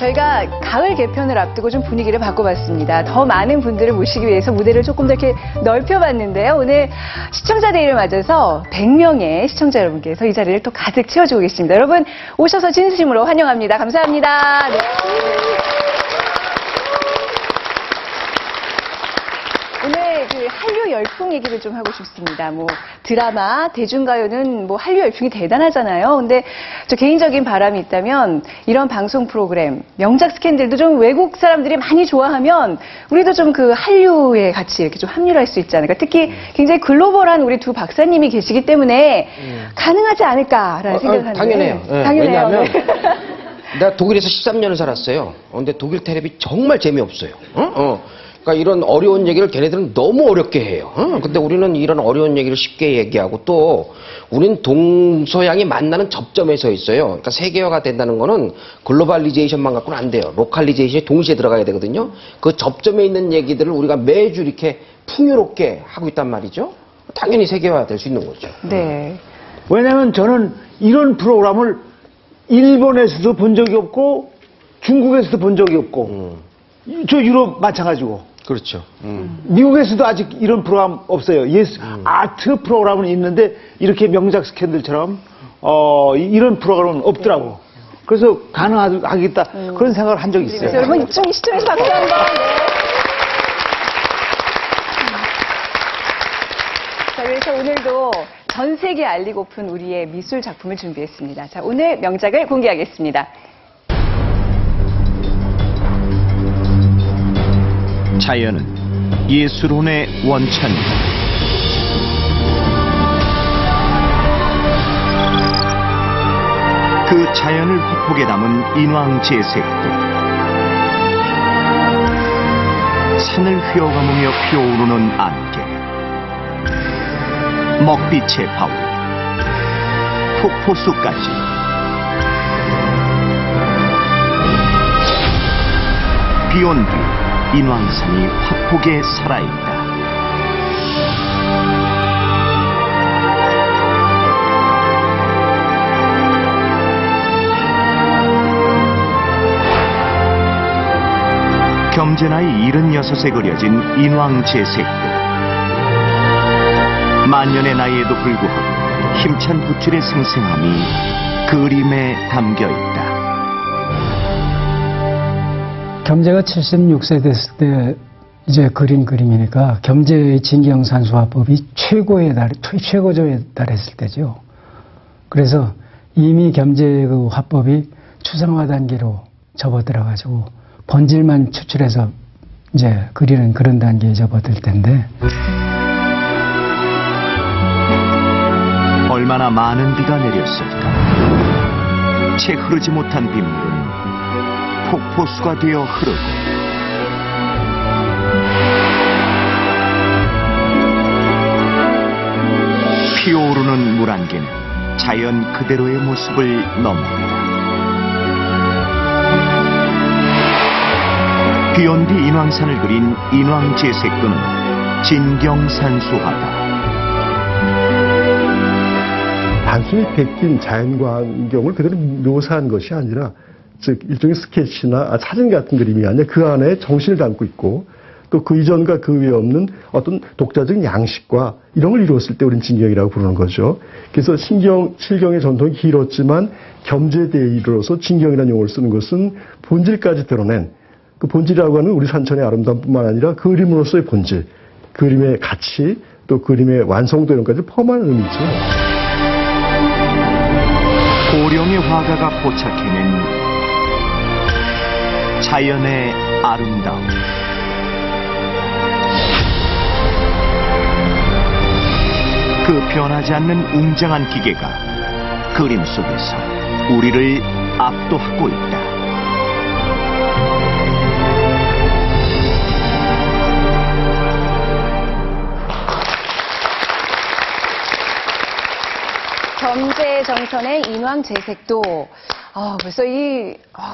저희가 가을 개편을 앞두고 좀 분위기를 바꿔봤습니다. 더 많은 분들을 모시기 위해서 무대를 조금 더 이렇게 넓혀봤는데요. 오늘 시청자 데이를 맞아서 100명의 시청자 여러분께서 이 자리를 또 가득 채워주고 계십니다. 여러분 오셔서 진심으로 환영합니다. 감사합니다. 네. 오늘 그 한류 열풍 얘기를 좀 하고 싶습니다. 뭐 드라마, 대중가요는 뭐 한류 열풍이 대단하잖아요. 근데 저 개인적인 바람이 있다면 이런 방송 프로그램, 명작 스캔들도 좀 외국 사람들이 많이 좋아하면 우리도 좀 그 한류에 같이 이렇게 좀 합류할 수 있지 않을까. 특히 굉장히 글로벌한 우리 두 박사님이 계시기 때문에 가능하지 않을까라는 생각을 하는데. 당연해요. 네, 당연해요. 왜냐하면 네. 내가 독일에서 13년을 살았어요. 근데 독일 텔레비 정말 재미없어요. 그러니까 이런 어려운 얘기를 걔네들은 너무 어렵게 해요. 근데 우리는 이런 어려운 얘기를 쉽게 얘기하고 또 우리는 동서양이 만나는 접점에 서 있어요. 그러니까 세계화가 된다는 거는 글로벌리제이션만 갖고는 안 돼요. 로컬리제이션이 동시에 들어가야 되거든요. 그 접점에 있는 얘기들을 우리가 매주 이렇게 풍요롭게 하고 있단 말이죠. 당연히 세계화 될 수 있는 거죠. 네. 왜냐하면 저는 이런 프로그램을 일본에서도 본 적이 없고 중국에서도 본 적이 없고 저 유럽 마찬가지고 그렇죠. 미국에서도 아직 이런 프로그램 없어요. 아트 프로그램은 있는데 이렇게 명작 스캔들처럼 이런 프로그램은 없더라고. 그래서 가능하겠다 그런 생각을 한 적이 있어요. 여러분 시청에서 박수 한번. 네. 자, 그래서 오늘도 전 세계에 알리고픈 우리의 미술 작품을 준비했습니다. 자, 오늘 명작을 공개하겠습니다. 자연은 예술혼의 원천이다. 그 자연을 화폭에 담은 인왕제색도 산을 휘어감으며 피어오르는 안개, 먹빛의 바울, 폭포수까지 비온 뒤 인왕산이 화폭에 살아있다. 겸재나이 76에 그려진 인왕제색도 만년의 나이에도 불구하고 힘찬 붓줄의 생생함이 그림에 담겨있다. 겸재가 76세 됐을 때 이제 그린 그림이니까 겸재의 진경산수화법이 최고조에 달했을 때죠. 그래서 이미 겸재의 그 화법이 추상화 단계로 접어들어가지고 번질만 추출해서 이제 그리는 그런 단계에 접어들 텐데. 얼마나 많은 비가 내렸을까. 채 흐르지 못한 빗물은 폭포수가 되어 흐르고 피어오르는 물안개는 자연 그대로의 모습을 넘는다. 비온 뒤 인왕산을 그린 인왕제색도는 진경산수하다. 단순히 베낀 자연광경을 그대로 묘사한 것이 아니라 즉 일종의 스케치나 사진 같은 그림이 아니라 그 안에 정신을 담고 있고 또 그 이전과 그 위에 없는 어떤 독자적인 양식과 이런 걸 이루었을 때 우리는 진경이라고 부르는 거죠. 그래서 칠경의 전통이 길었지만 겸재대에 이르러서 진경이라는 용어를 쓰는 것은 본질까지 드러낸 그 본질이라고 하는 우리 산천의 아름다움뿐만 아니라 그림으로서의 본질, 그림의 가치, 또 그림의 완성도 이런 것까지 포함한 의미죠. 고령의 화가가 포착해낸 자연의 아름다움. 그 변하지 않는 웅장한 기계가 그림 속에서 우리를 압도하고 있다. 겸재 정선의 인왕제색도 벌써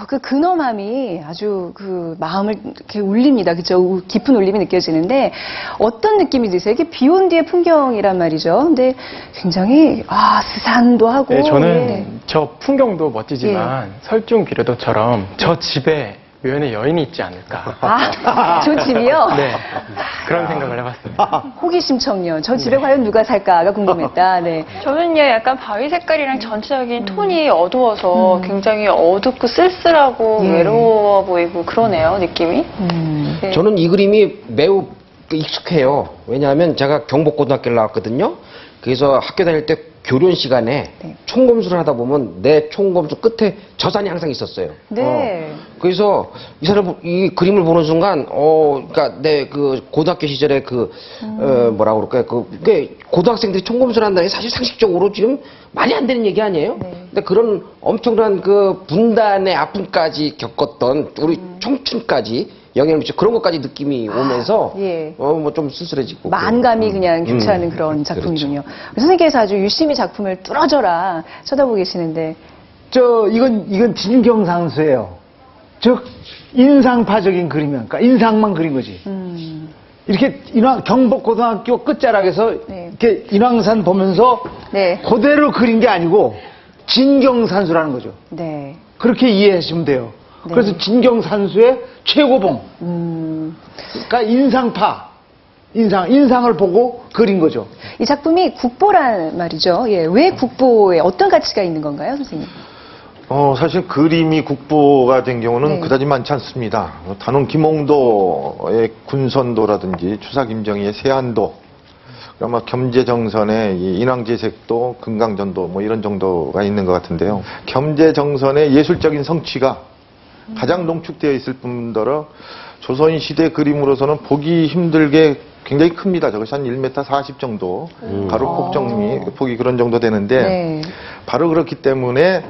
그 근엄함이 아주 그 마음을 이렇게 울립니다. 그죠? 깊은 울림이 느껴지는데 어떤 느낌이 드세요? 이게 비 온 뒤의 풍경이란 말이죠. 근데 굉장히, 스산도 하고. 네, 저는 예. 저 풍경도 멋지지만 설중기려도처럼 저 집에 묘연의 여인이 있지 않을까. 저 집이요? 네, 그런 생각을 해봤습니다. 호기심 청년. 저 집에 과연 누가 살까가 궁금했다. 네. 저는요, 약간 바위 색깔이랑 전체적인 톤이 어두워서 굉장히 어둡고 쓸쓸하고 예. 외로워 보이고 그러네요, 느낌이. 네. 저는 이 그림이 매우 익숙해요. 왜냐하면 제가 경복고등학교를 나왔거든요. 그래서 학교 다닐 때 교련 시간에 네. 총검술을 하다 보면 내 총검술 끝에 저산이 항상 있었어요. 네. 그래서 이 그림을 보는 순간, 그러니까 내 그 고등학교 시절에 뭐라고 그럴까요? 그게 고등학생들이 총검술 한다는 게 사실 상식적으로 지금 말이 안 되는 얘기 아니에요? 네. 근데 그런 엄청난 그 분단의 아픔까지 겪었던 우리 청춘까지 영향을 미쳐 그런 것까지 느낌이 오면서 예. 뭐 좀 쓸쓸해지고 만감이 그냥 교차하는 그런 작품이군요. 선생님께서 아주 유심히 작품을 뚫어져라 쳐다보고 계시는데. 이건 진경 산수예요. 즉, 인상파적인 그림이야. 그러니까 인상만 그린 거지. 이렇게 경복고등학교 끝자락에서 네. 이렇게 인왕산 보면서 네. 그대로 그린 게 아니고 진경산수라는 거죠. 네. 그렇게 이해하시면 돼요. 네. 그래서 진경산수의 최고봉. 그러니까 인상을 보고 그린 거죠. 이 작품이 국보란 말이죠. 예. 왜 국보에 어떤 가치가 있는 건가요, 선생님? 사실 그림이 국보가 된 경우는 네. 그다지 많지 않습니다. 단원 김홍도의 군선도라든지 추사 김정희의 세안도, 아마 겸재정선의 이 인왕제색도, 금강전도 뭐 이런 정도가 있는 것 같은데요. 겸재정선의 예술적인 성취가 가장 농축되어 있을 뿐더러 조선시대 그림으로서는 보기 힘들게 굉장히 큽니다. 저것이 한 1m 40 정도, 가로 폭정이 폭이 그런 정도 되는데 네. 바로 그렇기 때문에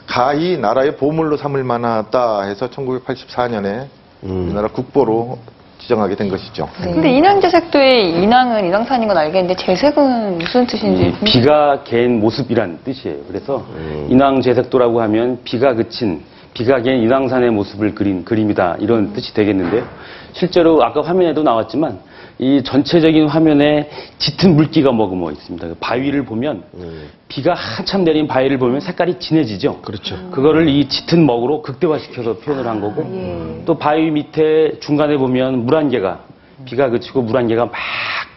가히 나라의 보물로 삼을 만하다 해서 1984년에 우리나라 국보로 지정하게 된 것이죠. 네. 근데 인왕제색도의 인왕은 인왕산인 건 알겠는데 제색은 무슨 뜻인지. 비가 갠 모습이란 뜻이에요. 그래서 인왕제색도라고 하면 비가 그친, 비가 갠 인왕산의 모습을 그린 그림이다, 이런 뜻이 되겠는데요. 실제로 아까 화면에도 나왔지만 이 전체적인 화면에 짙은 물기가 머금어 있습니다. 바위를 보면 비가 한참 내린 바위를 보면 색깔이 진해지죠. 그렇죠. 그거를 이 짙은 먹으로 극대화시켜서 표현을 한 거고, 또 바위 밑에 중간에 보면 물안개가, 비가 그치고 물안개가 막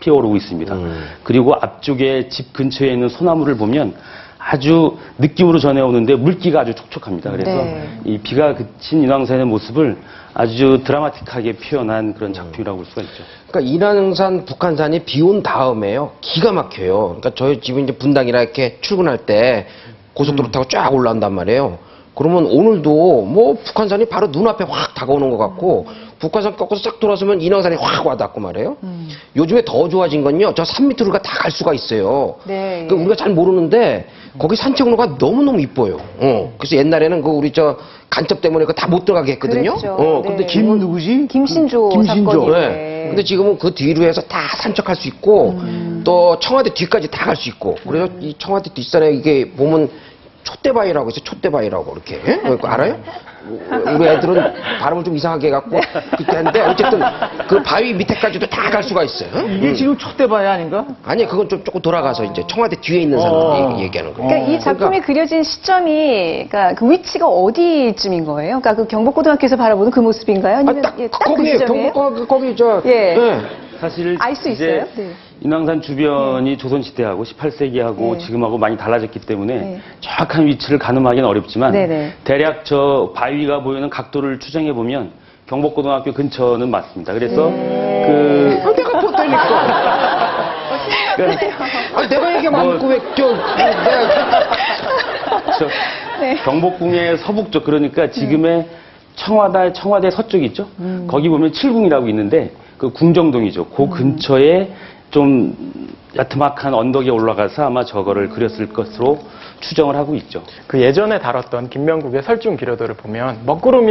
피어오르고 있습니다. 그리고 앞쪽에 집 근처에 있는 소나무를 보면 아주 느낌으로 전해오는데 물기가 아주 촉촉합니다. 그래서 네. 이 비가 그친 인왕산의 모습을 아주 드라마틱하게 표현한 그런 작품이라고 볼 수가 있죠. 그러니까 인왕산, 북한산이 비 온 다음에요. 기가 막혀요. 그러니까 저희 집이 이제 분당이라 이렇게 출근할 때 고속도로 타고 쫙 올라온단 말이에요. 그러면 오늘도 뭐 북한산이 바로 눈앞에 확 다가오는 것 같고, 북한산 꺾어서 싹 돌아서면 인왕산이 확 와닿고 말이에요. 요즘에 더 좋아진 건요, 저 산 밑으로 다 갈 수가 있어요. 네. 그러니까 우리가 잘 모르는데 거기 산책로가 너무너무 이뻐요. 그래서 옛날에는 우리 간첩 때문에 그거 다 못 들어가게 했거든요. 그랬죠. 근데 네. 누구지? 김신조 김신조. 사건이. 네. 근데 지금은 그 뒤로 해서 다 산책할 수 있고, 또 청와대 뒤까지 다 갈 수 있고, 그래서 이 청와대 뒷산에 이게 보면 촛대바위라고 있어요. 촛대바위라고 이렇게. 그거 알아요? 우리 애들은 발음을 좀 이상하게 해갖고 그렇게 하는데, 어쨌든 그 바위 밑에까지도 다 갈 수가 있어요. 이게 지금 촛대바위 아닌가? 아니, 그건 좀 조금 돌아가서 이제 청와대 뒤에 있는 사람들이 얘기하는 거예요. 그러니까 이 작품이 그려진 시점이, 그러니까 그 위치가 어디쯤인 거예요? 그러니까 그 경복고등학교에서 바라보는 그 모습인가요? 아니면 딱 딱 그 거기에 지점이에요? 거기 저 예. 네. 사실 알 수 이제 있어요? 네. 인왕산 주변이 조선시대하고 18세기하고 네. 지금하고 많이 달라졌기 때문에 네. 정확한 위치를 가늠하기는 어렵지만 네네. 대략 저 바위가 보이는 각도를 추정해 보면 경복고등학교 근처는 맞습니다. 그래서 내가 보다니까. 아니, 내가 얘기하면 왜 경복궁의 서북쪽, 그러니까 지금의 청와대 서쪽 있죠? 거기 보면 칠궁이라고 있는데 그 궁정동이죠. 그 근처에 좀 야트막한 언덕에 올라가서 아마 저거를 그렸을 것으로 추정을 하고 있죠. 그 예전에 다뤘던 김명국의 설중기려도를 보면 먹구름이